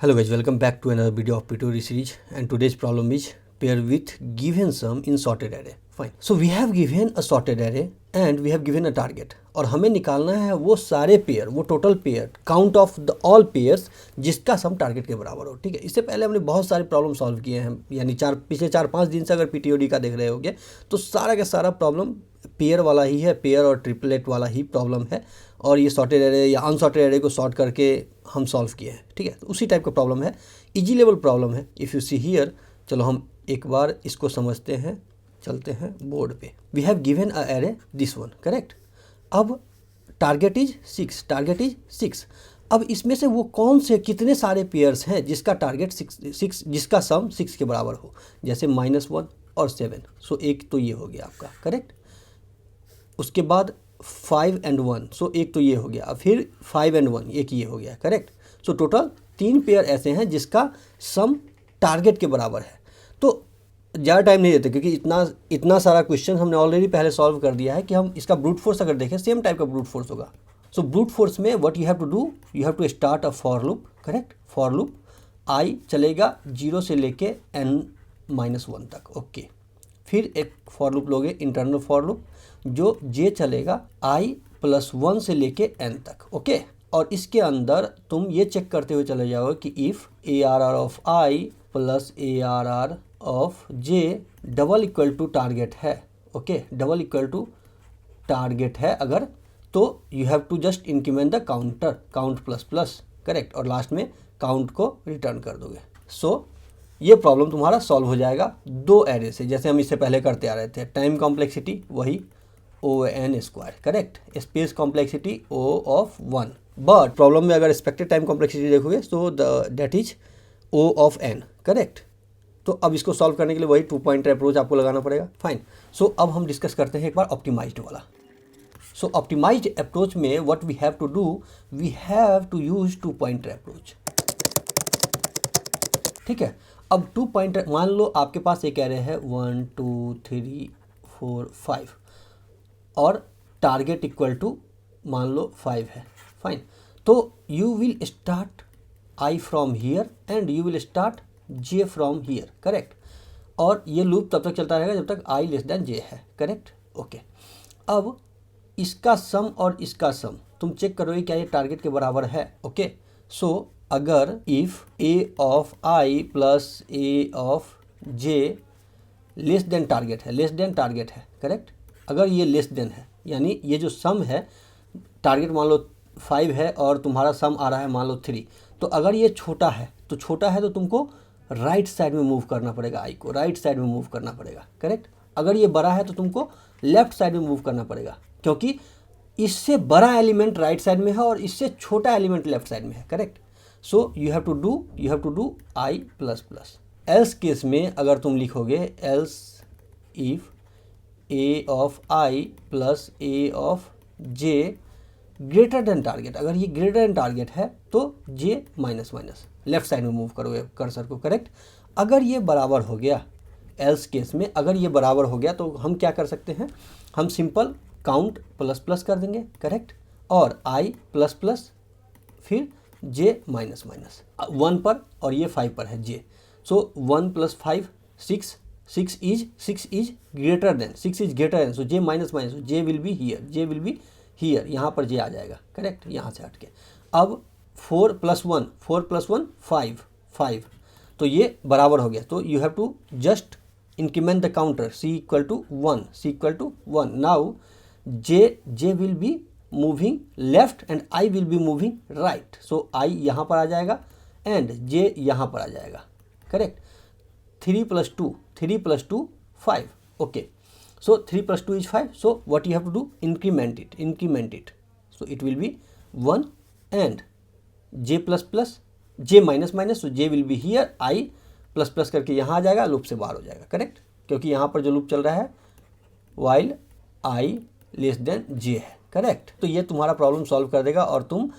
Hello guys, welcome back to another video of P2 series, and today's problem is pair with given sum in sorted array. Fine. So we have given a sorted array and we have given a target और हमें निकालना है वो सारे pair, वो total pair, count of the all pairs जिसका सम target के बराबर हो। ठीक है, इससे पहले हमने बहुत सारे प्रॉब्लम सॉल्व किए हैं, यानी पिछले 4-5 दिन से अगर पीटीओडी का देख रहे होगे तो सारा का सारा प्रॉब्लम पेयर वाला ही है, पेयर और ट्रिपलेट वाला ही प्रॉब्लम है, और ये सॉर्टेड एरे या अनसॉर्टेड एरे को सॉर्ट करके हम सॉल्व किए हैं। ठीक है, तो उसी टाइप का प्रॉब्लम है, इजी लेवल प्रॉब्लम है। इफ़ यू सी हियर, चलो हम एक बार इसको समझते हैं, चलते हैं बोर्ड पे। We have given a array this one, correct. अब टारगेट इज 6, टारगेट इज 6। अब इसमें से वो कौन से कितने सारे पेयर्स हैं जिसका टारगेट 6 जिसका सम 6 के बराबर हो, जैसे -1 और 7। सो एक तो ये हो गया आपका, करेक्ट। उसके बाद 5 and 1, सो एक तो ये हो गया, फिर 5 and 1 एक ये हो गया, करेक्ट। सो टोटल 3 पेयर ऐसे हैं जिसका सम टारगेट के बराबर है। तो ज़्यादा टाइम नहीं देते क्योंकि इतना सारा क्वेश्चन हमने ऑलरेडी पहले सॉल्व कर दिया है कि हम इसका ब्रूट फोर्स अगर देखें सेम टाइप का ब्रूट फोर्स होगा। सो ब्रूट फोर्स में what you have to do, you have to start a for loop, correct. For loop I चलेगा 0 से लेके n-1 तक, ओके। फिर एक फॉर लूप लोगे, इंटरनल फॉर लूप, जो जे चलेगा i+1 से लेके n तक, ओके। और इसके अंदर तुम ये चेक करते हुए चले जाओगे कि if ARR of i plus ARR of j double equal to target है, okay, double equal to target है अगर, तो you have to just increment the counter, count plus plus, correct, और लास्ट में काउंट को रिटर्न कर दोगे। सो ये प्रॉब्लम तुम्हारा सॉल्व हो जाएगा 2 एरे से, जैसे हम इससे पहले करते आ रहे थे। टाइम कॉम्प्लेक्सिटी वही O(n²), correct. Space complexity O of 1, but problem में अगर एक्सपेक्टेड टाइम कॉम्प्लेक्सिटी देखोगे तो that is O of n, correct. तो अब इसको सॉल्व करने के लिए वही 2 पॉइंटर अप्रोच आपको लगाना पड़ेगा। फाइन। सो अब हम डिस्कस करते हैं एक बार ऑप्टिमाइज्ड वाला। सो ऑप्टिमाइज्ड अप्रोच में what we have to do, we have to use 2 pointer approach. ठीक है, अब 2 पॉइंटर, मान लो आपके पास एक एरे है 1 2 3 4 5 और टारगेट इक्वल टू मान लो 5 है। फाइन। तो you will start i from here and you will start j from here, correct. और ये लूप तब तक चलता रहेगा जब तक i लेस देन j है, करेक्ट, ओके। अब इसका सम और इसका सम तुम चेक करोगे क्या ये टारगेट के बराबर है, ओके। सो अगर if a of i plus a of j less than target है, लेस देन टारगेट है, करेक्ट। अगर ये लेस देन है, यानी ये जो सम है, टारगेट मान लो 5 है और तुम्हारा सम आ रहा है मान लो 3, तो अगर ये छोटा है तो तुमको राइट साइड में मूव करना पड़ेगा, आई को राइट साइड में मूव करना पड़ेगा, करेक्ट। अगर ये बड़ा है तो तुमको लेफ्ट साइड में मूव करना पड़ेगा, क्योंकि इससे बड़ा एलिमेंट राइट साइड में है और इससे छोटा एलिमेंट लेफ्ट साइड में है, correct. So you have to do I plus plus. Else case में अगर तुम लिखोगे else if a of i plus a of j greater than target, अगर ये ग्रेटर देन टारगेट है तो j minus minus left side में move करोगे कर्सर को, करेक्ट। अगर ये बराबर हो गया, एल्स केस में अगर ये बराबर हो गया तो हम क्या कर सकते हैं, हम सिंपल काउंट प्लस प्लस कर देंगे, करेक्ट, और i प्लस प्लस फिर j माइनस माइनस 1 पर और ये 5 पर है j। So 1 + 5 6 is greater than, 6 is greater than, so j minus minus, j will be here, यहाँ पर j आ जाएगा, करेक्ट, यहाँ से हट के। अब 4 + 1 5, तो ये बराबर हो गया, तो you have to just increment the counter, c = 1। Now j will be moving left and i will be moving right, so i यहाँ पर आ जाएगा एंड j यहाँ पर आ जाएगा, correct. 3 + 2 5, okay. So 3 + 2 is 5. So what you have to do, increment it. So it will be 1 and j plus plus, j minus minus, so j will be here, i plus plus करके यहाँ आ जाएगा, loop से बाहर हो जाएगा, correct, क्योंकि यहाँ पर जो लूप चल रहा है while i less then j है, करेक्ट। तो ये तुम्हारा प्रॉब्लम सॉल्व कर देगा और तुम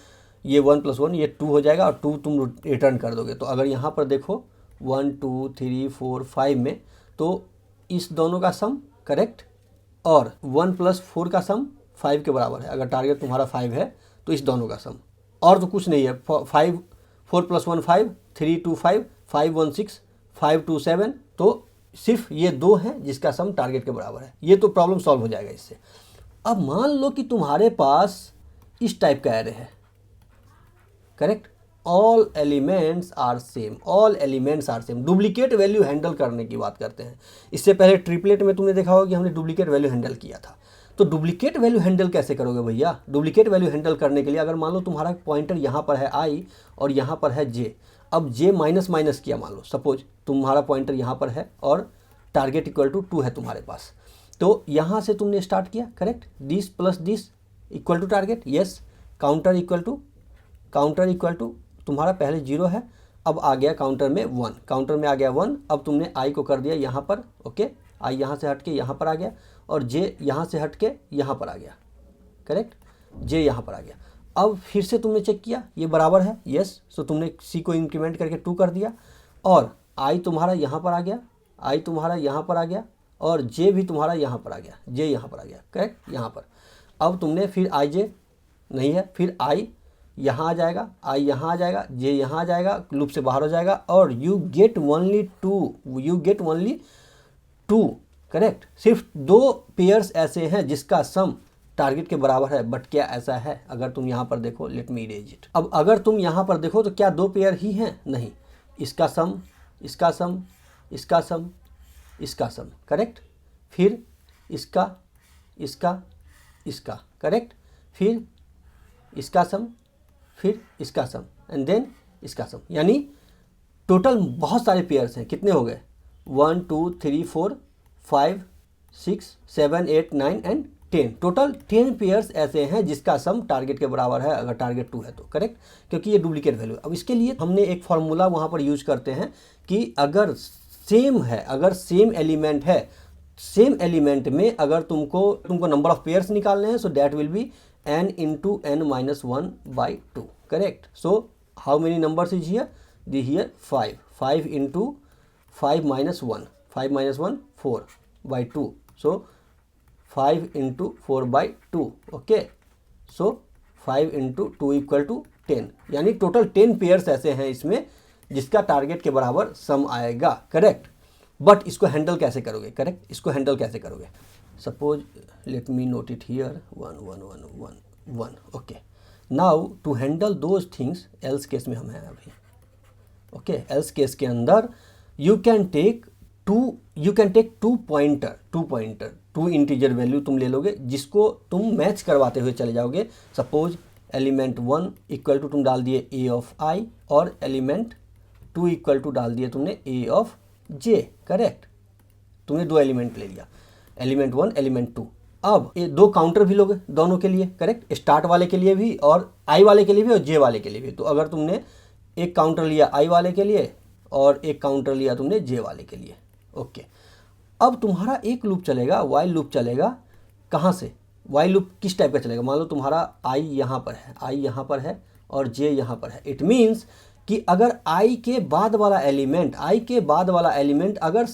ये 1 + 1 ये 2 हो जाएगा और 2 तुम रिटर्न कर दोगे। तो अगर यहाँ पर देखो 1 2 3 4 5 में, तो इस दोनों का सम, करेक्ट, और 1 + 4 का सम 5 के बराबर है। अगर टारगेट तुम्हारा 5 है तो इस दोनों का सम, और तो कुछ नहीं है। 4 + 1 5, 3 2 5, 5 1 6, 5 2 7। तो सिर्फ ये 2 हैं जिसका सम टारगेट के बराबर है। ये तो प्रॉब्लम सॉल्व हो जाएगा इससे। अब मान लो कि तुम्हारे पास इस टाइप का एरे है, correct, all elements are same, all elements are same. Duplicate value handle करने की बात करते हैं। इससे पहले ट्रिपलेट में तुमने देखा होगा कि हमने डुप्लीकेट वैल्यू हैंडल किया था। तो डुप्लीकेट वैल्यू हैंडल कैसे करोगे भैया? डुप्लीकेट वैल्यू हैंडल करने के लिए अगर मान लो तुम्हारा पॉइंटर यहाँ पर है i और यहाँ पर है j, अब j माइनस माइनस किया, मान लो सपोज तुम्हारा पॉइंटर यहाँ पर है और टारगेट इक्वल टू 2 है तुम्हारे पास। तो यहाँ से तुमने स्टार्ट किया, correct, this plus this equal to target, yes. Counter equal to तुम्हारा पहले 0 है, अब आ गया काउंटर में 1, काउंटर में आ गया 1। अब तुमने i को कर दिया यहाँ पर, ओके, i यहाँ से हट के यहाँ पर आ गया और j यहाँ से हट के यहाँ पर आ गया, करेक्ट, j यहाँ पर आ गया। अब फिर से तुमने चेक किया ये बराबर है, यस। सो तुमने c को इंक्रीमेंट करके 2 कर दिया और i तुम्हारा यहाँ पर आ गया, i तुम्हारा यहाँ पर आ गया और j भी तुम्हारा यहाँ पर आ गया, j यहाँ पर आ गया, करेक्ट, यहाँ पर। अब तुमने फिर ij नहीं है, फिर i यहाँ आ जाएगा, i यहाँ आ जाएगा, j यहाँ आ जाएगा, लूप से बाहर हो जाएगा और you get only 2, करेक्ट। सिर्फ 2 पेयर्स ऐसे हैं जिसका सम टारगेट के बराबर है। बट क्या ऐसा है? अगर तुम यहाँ पर देखो, लेट मी इरेज इट। अब अगर तुम यहाँ पर देखो तो क्या 2 पेयर ही हैं? नहीं, इसका सम, इसका सम, इसका सम, इसका सम, करेक्ट, फिर इसका, इसका, इसका, करेक्ट, फिर इसका सम, फिर इसका सम एंड देन इसका सम। यानी टोटल बहुत सारे पेयर्स हैं। कितने हो गए? 1 2 3 4 5 6 7 8 9 एंड 10। टोटल 10 पेयर्स ऐसे हैं जिसका सम टारगेट के बराबर है, अगर टारगेट 2 है तो, करेक्ट, क्योंकि ये डुप्लीकेट वैल्यू है। अब इसके लिए हमने एक फार्मूला वहाँ पर यूज करते हैं कि अगर सेम है, अगर सेम एलिमेंट है, सेम एलिमेंट में अगर तुमको नंबर ऑफ पेयर्स निकालने हैं, सो that will B n into n minus 1 by 2, correct. So how many numbers is here? Here 5 into 5 minus 1, 5 minus 1 4 by 2, so 5 into 4 by 2, okay. So 5 into 2 equal to 10, यानी total 10 pairs ऐसे हैं इसमें जिसका target के बराबर सम आएगा, correct. But इसको handle कैसे करोगे? करेक्ट, इसको हैंडल कैसे करोगे? Suppose let me note it here 1 1 1 1 1, okay. Now to handle those things, else case में हम हैं अभी, ओके। else केस के अंदर you can take two pointer, 2 integer value तुम ले लोगे जिसको तुम मैच करवाते हुए चले जाओगे। सपोज एलिमेंट 1 इक्वल टू तुम डाल दिए a ऑफ i और एलिमेंट 2 इक्वल टू डाल दिए तुमने a ऑफ j, करेक्ट। तुमने 2 एलिमेंट ले लिया, एलिमेंट 1 एलिमेंट 2। अब ये 2 काउंटर भी लोगे दोनों के लिए, करेक्ट, स्टार्ट वाले के लिए भी और i वाले के लिए भी और j वाले के लिए भी। तो अगर तुमने एक काउंटर लिया i वाले के लिए और एक काउंटर लिया तुमने j वाले के लिए, ओके। अब तुम्हारा एक लूप चलेगा, वाइल लूप चलेगा। कहाँ से? वाइल लूप किस टाइप का चलेगा? मान लो तुम्हारा i यहाँ पर है, i यहाँ पर है और j यहाँ पर है। इट मीन्स कि अगर i के बाद वाला एलिमेंट अगर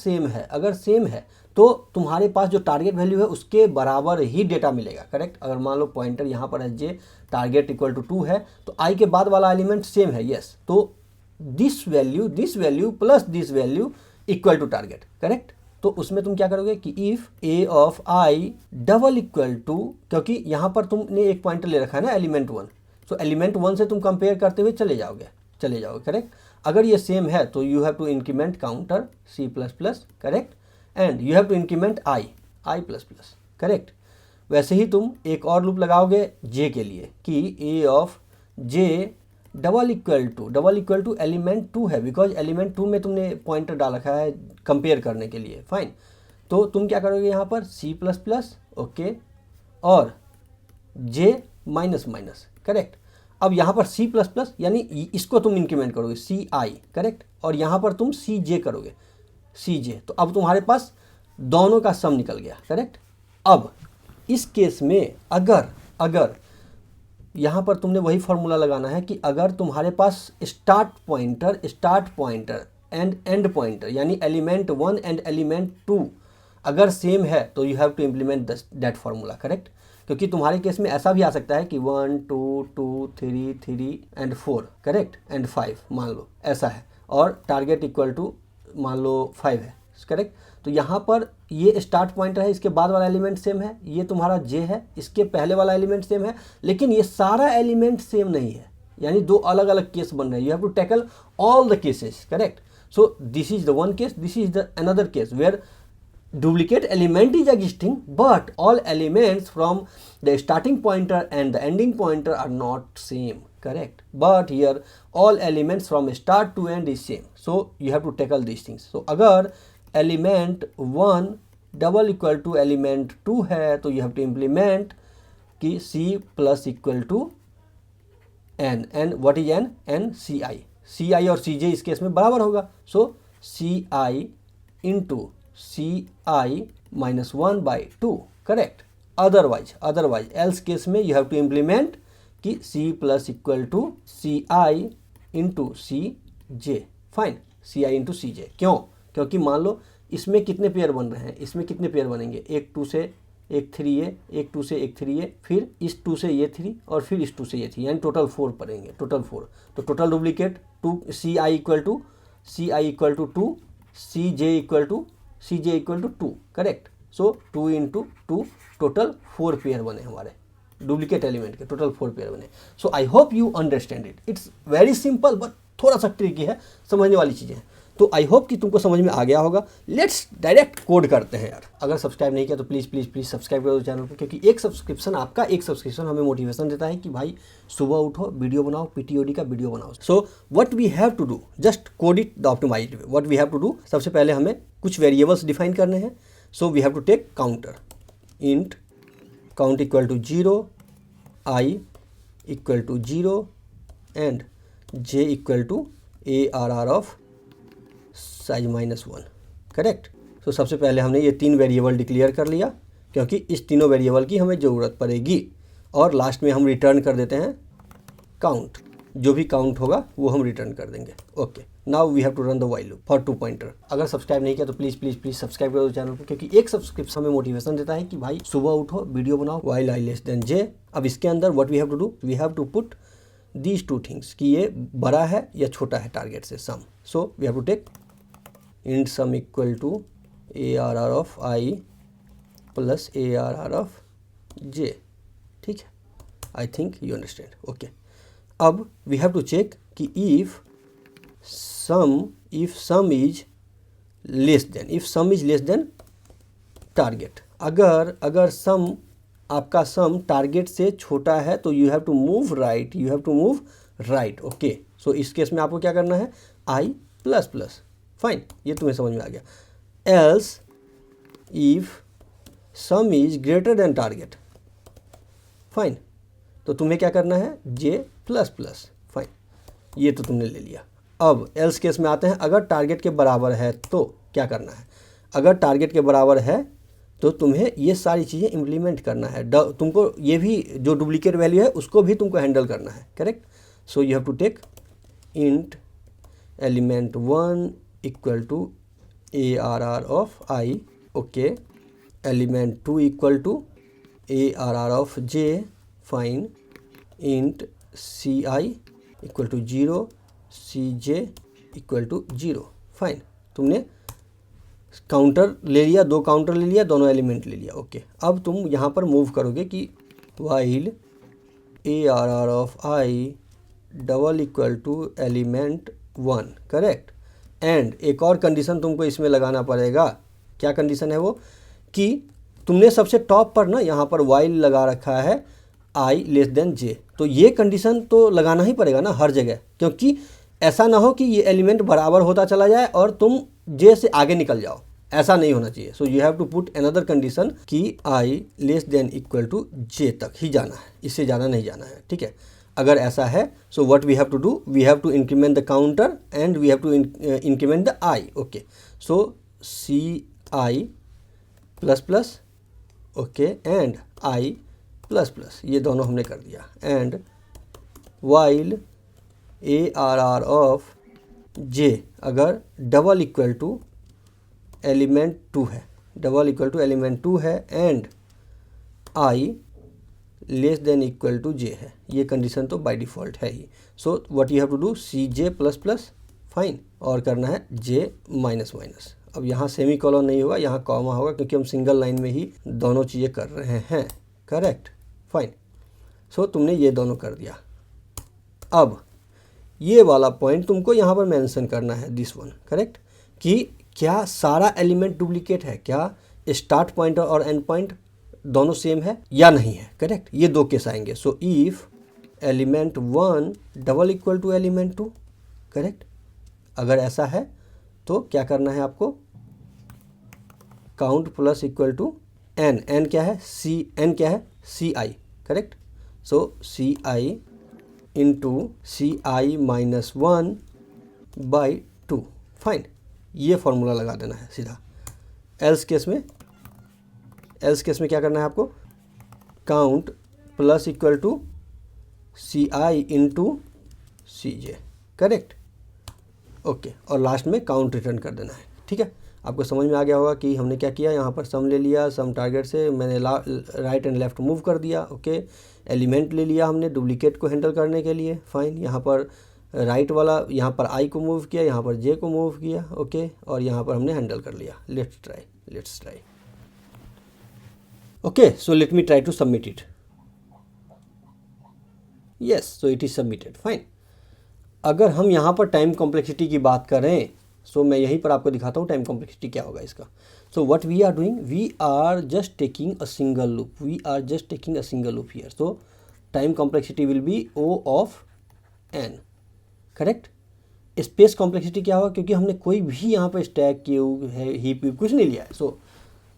सेम है तो तुम्हारे पास जो टारगेट वैल्यू है उसके बराबर ही डेटा मिलेगा, करेक्ट। अगर मान लो पॉइंटर यहाँ पर है j, टारगेट इक्वल टू 2 है तो i के बाद वाला एलिमेंट सेम है, यस। तो this value plus this value equal to target, correct. तो उसमें तुम क्या करोगे कि if a of i double equal to, क्योंकि यहाँ पर तुमने एक पॉइंटर ले रखा है ना एलिमेंट 1, तो एलिमेंट 1 से तुम कंपेयर करते हुए चले जाओगे, करेक्ट। अगर ये सेम है तो you have to increment counter c plus plus, correct, and you have to increment i plus plus, correct. वैसे ही तुम एक और लूप लगाओगे j के लिए कि a of j double equal to element 2 है, बिकॉज एलिमेंट 2 में तुमने पॉइंटर डाल रखा है कंपेयर करने के लिए, फाइन। तो तुम क्या करोगे यहाँ पर c प्लस प्लस, ओके, और j माइनस माइनस, करेक्ट। अब यहाँ पर c प्लस प्लस यानी इसको तुम इंक्रीमेंट करोगे ci, करेक्ट, और यहाँ पर तुम cj करोगे cj। तो अब तुम्हारे पास दोनों का सम निकल गया, करेक्ट। अब इस केस में अगर यहाँ पर तुमने वही फॉर्मूला लगाना है कि अगर तुम्हारे पास start pointer and end pointer यानी एलिमेंट 1 एंड एलिमेंट 2 अगर सेम है तो you have to implement that formula, correct. क्योंकि तुम्हारे केस में ऐसा भी आ सकता है कि 1 2 2 3 3 एंड 4 करेक्ट एंड 5 मान लो ऐसा है, और टारगेट इक्वल टू मान लो 5 है करेक्ट। तो यहाँ पर ये स्टार्ट पॉइंटर है, इसके बाद वाला एलिमेंट सेम है, ये तुम्हारा जे है, इसके पहले वाला एलिमेंट सेम है, लेकिन ये सारा एलिमेंट सेम नहीं है, यानी दो अलग अलग केस बन रहे हैं। You have to tackle all the cases correct. So this is the one case, this is the another case where duplicate element is existing, but all elements from the starting pointer and the ending pointer are not same correct, but here all elements from start to end is same, so you have to tackle these things. So अगर element 1 double equal to element 2 है तो you have to implement कि c plus equal to n, and what is n? n ci, ci और cj इस case में बराबर होगा, so ci into ci minus 1/2 correct. Otherwise else case में you have to implement कि c plus equal to ci into C j, fine, ci into C j. क्यों? क्योंकि मान लो इसमें कितने पेयर बन रहे हैं, इसमें कितने पेयर बनेंगे, एक 2 से एक 3a, एक 2 से एक 3a, फिर इस 2 से ये 3 और फिर इस 2 से ये 3, यानी टोटल 4 पड़ेंगे, टोटल 4। तो total duplicate 2 ci equal to 2, cj equal to 2 correct. So 2 into 2 total 4 pair बने हमारे डुप्लीकेट एलिमेंट के, टोटल 4 पेयर बने। So I hope you understand it, it's very simple but थोड़ा सा ट्रिकी है, समझने वाली चीज़ें हैं। तो आई होप कि तुमको समझ में आ गया होगा। लेट्स डायरेक्ट कोड करते हैं यार। अगर सब्सक्राइब नहीं किया तो प्लीज़ प्लीज़ प्लीज़ सब्सक्राइब करो चैनल को, क्योंकि एक सब्सक्रिप्शन, आपका एक सब्सक्रिप्शन हमें मोटिवेशन देता है कि भाई सुबह उठो, वीडियो बनाओ, पीटीओडी का वीडियो बनाओ। So what we have to do, just code it the optimized way. What we have to do, सबसे पहले हमें कुछ वेरिएबल्स डिफाइन करने हैं। So we have to take counter, int count equal to 0, I equal to 0 and J equal to ARR of size -1 correct. तो सबसे पहले हमने ये 3 वेरिएबल डिक्लेयर कर लिया, क्योंकि इस तीनों वेरिएबल की हमें ज़रूरत पड़ेगी। और लास्ट में हम रिटर्न कर देते हैं काउंट, जो भी काउंट होगा वो हम रिटर्न कर देंगे। Okay, now we have to run the while loop for 2 pointer. अगर सब्सक्राइब नहीं किया तो प्लीज़ प्लीज़ प्लीज़ सब्सक्राइब करो चैनल को, क्योंकि एक सब्सक्रिप्शन हमें मोटिवेशन देता है कि भाई सुबह उठो, वीडियो बनाओ, while i less than j। अब इसके अंदर what we have to do, we have to put these 2 things कि ये बड़ा है या छोटा है टारगेट से, sum. So we have to take int sum equal to ARR of i plus ARR of j, ठीक है। I think you understand. Okay, अब वी हैव टू चेक कि if sum is less than target. अगर sum, आपका sum target से छोटा है तो you have to move right, okay. So इस केस में आपको क्या करना है, i प्लस प्लस, फाइन, ये तुम्हें समझ में आ गया। Else if sum is greater than target, fine, तो तुम्हें क्या करना है, j प्लस प्लस, फाइन, ये तो तुमने ले लिया। अब एल्स केस में आते हैं, अगर टारगेट के बराबर है तो क्या करना है। अगर टारगेट के बराबर है तो तुम्हें ये सारी चीज़ें इम्प्लीमेंट करना है। तुमको ये भी जो डुप्लीकेट वैल्यू है उसको भी तुमको हैंडल करना है, correct. So you have to take int element 1 equal to ARR of i, okay, element 2 equal to ARR of j, fine, int ci equal to 0, cj equal to 0, fine. तुमने counter ले लिया, 2 counter ले लिया, दोनों element ले लिया, okay. अब तुम यहाँ पर मूव करोगे कि while ARR of i double equal to element 1 correct. And एक और कंडीशन तुमको इसमें लगाना पड़ेगा। क्या कंडीशन है वो, कि तुमने सबसे टॉप पर ना यहाँ पर while लगा रखा है i लेस देन j, तो ये कंडीशन तो लगाना ही पड़ेगा ना हर जगह, क्योंकि ऐसा ना हो कि ये एलिमेंट बराबर होता चला जाए और तुम j से आगे निकल जाओ, ऐसा नहीं होना चाहिए। So you have to put another condition कि i less than equal to j तक ही जाना है, इससे ज़्यादा नहीं जाना है, ठीक है। अगर ऐसा है, so what we have to do, we have to increment the counter and we have to increment the i, okay. So ci plus plus, okay, and i plus plus, ये दोनों हमने कर दिया। And while ARR of j अगर double equal to element 2 है, and i less than equal to J है, ये condition तो बाय डिफ़ॉल्ट है ही। So what you have to do, C J plus plus, fine, और करना है जे माइनस माइनस। अब यहाँ सेमी कॉलन नहीं होगा, यहाँ कॉमा होगा, क्योंकि हम सिंगल लाइन में ही दोनों चीज़ें कर रहे हैं। Correct, fine. सो तुमने ये दोनों कर दिया। अब ये वाला पॉइंट तुमको यहाँ पर मेंशन करना है, दिस वन, करेक्ट, कि क्या सारा एलिमेंट डुप्लीकेट है, क्या स्टार्ट पॉइंट और एंड पॉइंट दोनों सेम है या नहीं है। करेक्ट, ये दो केस आएंगे। So if element 1 double equal to element 2, correct, अगर ऐसा है तो क्या करना है आपको, count plus equal to N, N क्या है, सी, एन क्या है, C I, correct. So C I into C I minus 1 by 2, fine, ये फॉर्मूला लगा देना है सीधा। एल्स केस में क्या करना है आपको, count plus equal to C I into C J, correct, okay, और लास्ट में काउंट रिटर्न कर देना है। ठीक है, आपको समझ में आ गया होगा कि हमने क्या किया, यहाँ पर सम ले लिया, सम टारगेट से मैंने राइट एंड लेफ्ट मूव कर दिया। ओके, एलिमेंट ले लिया हमने डुप्लीकेट को हैंडल करने के लिए, फाइन, यहाँ पर राइट वाला, यहाँ पर आई को मूव किया, यहाँ पर जे को मूव किया, ओके, और यहाँ पर हमने हैंडल कर लिया। Let's try. Okay, so let me try to submit it. Yes, so it is submitted, fine. अगर हम यहाँ पर टाइम कॉम्प्लेक्सिटी की बात करें, सो मैं यहीं पर आपको दिखाता हूँ टाइम कॉम्प्लेक्सिटी क्या होगा इसका। So what we are doing, we are just taking a single loop here. So time complexity will be O of N, correct. Space complexity क्या होगा, क्योंकि हमने कोई भी यहाँ पर स्टैक क्यू है, हीप कुछ नहीं लिया है, सो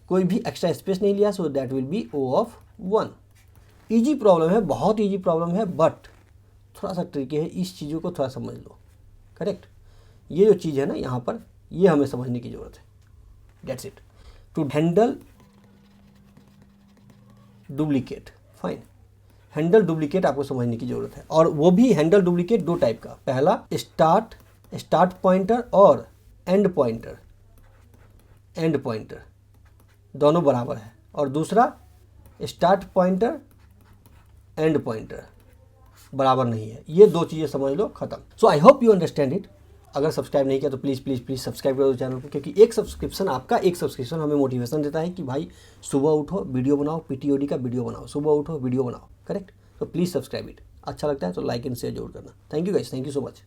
कोई भी एक्स्ट्रा स्पेस नहीं लिया, so that will be O of 1। Easy problem है, बहुत ईजी प्रॉब्लम है, बट थोड़ा सा ट्रिकी है, इस चीज़ों को थोड़ा समझ लो। करेक्ट, ये जो चीज़ है ना यहाँ पर, ये हमें समझने की ज़रूरत है। That's it. To handle duplicate, fine, handle duplicate आपको समझने की ज़रूरत है, और वो भी हैंडल डुप्लीकेट दो टाइप का। पहला स्टार्ट पॉइंटर और एंड पॉइंटर दोनों बराबर है, और दूसरा स्टार्ट पॉइंटर एंड पॉइंटर बराबर नहीं है। ये दो चीज़ें समझ लो, खत्म। So I hope you understand it. अगर सब्सक्राइब नहीं किया तो प्लीज़ सब्सक्राइब करो चैनल को, क्योंकि आपका एक सब्सक्रिप्शन हमें मोटिवेशन देता है कि भाई सुबह उठो वीडियो बनाओ, पीटीओडी का वीडियो बनाओ, सुबह उठो वीडियो बनाओ, करेक्ट। तो प्लीज़ सब्सक्राइब इट। अच्छा लगता है तो लाइक एंड शेयर जरूर करना। Thank you guys, thank you so much.